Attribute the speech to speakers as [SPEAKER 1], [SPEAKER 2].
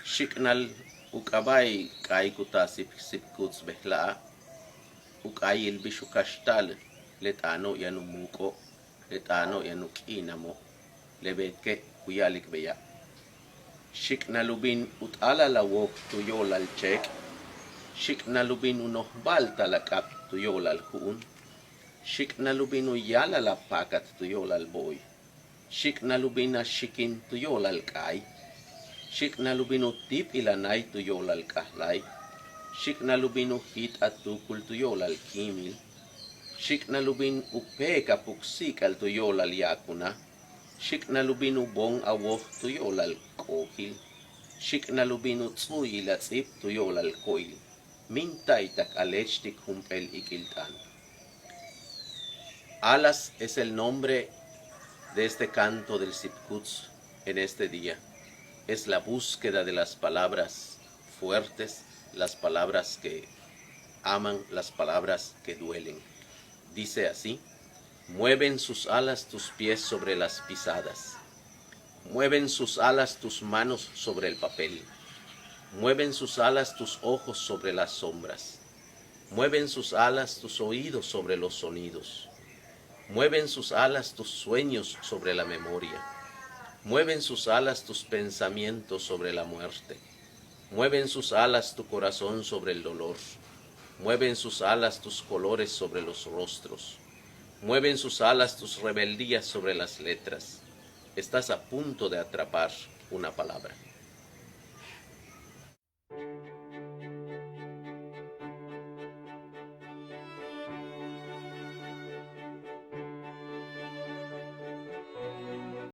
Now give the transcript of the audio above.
[SPEAKER 1] Shiknal ukabay kay kuta sipkuts behla ukayil bishukashtal letano yanumuko letano yanukinamo lebeke kuyalik beya. Shiknalubin utala lawok tuyolal chek. Shiknalubin unohbal talakap tuyolal huun. Shiknalubin uyala lapakat tuyolal boy. Shiknalubin shikin tuyolal kay. Shiknalubin utip ilanay tuyolal kahlay. Shiknalubin uhit at tukul tuyolal kimil. Shiknalubin upe kapuksikal tuyolal yakuna. Shiknalubin ubong awoh tuyolal kohil. Shiknalubin utsuy latsip tuyolal koil. Mintay tak alechtik humpel ikiltan. Alas es el nombre de este canto del Sipkuts en este día. Es la búsqueda de las palabras fuertes, las palabras que aman, las palabras que duelen. Dice así: mueven sus alas tus pies sobre las pisadas. Mueven sus alas tus manos sobre el papel. Mueven sus alas tus ojos sobre las sombras. Mueven sus alas tus oídos sobre los sonidos. Mueven sus alas tus sueños sobre la memoria. Mueven sus alas tus pensamientos sobre la muerte. Mueven sus alas tu corazón sobre el dolor. Mueven sus alas tus colores sobre los rostros. Mueven sus alas tus rebeldías sobre las letras. Estás a punto de atrapar una palabra.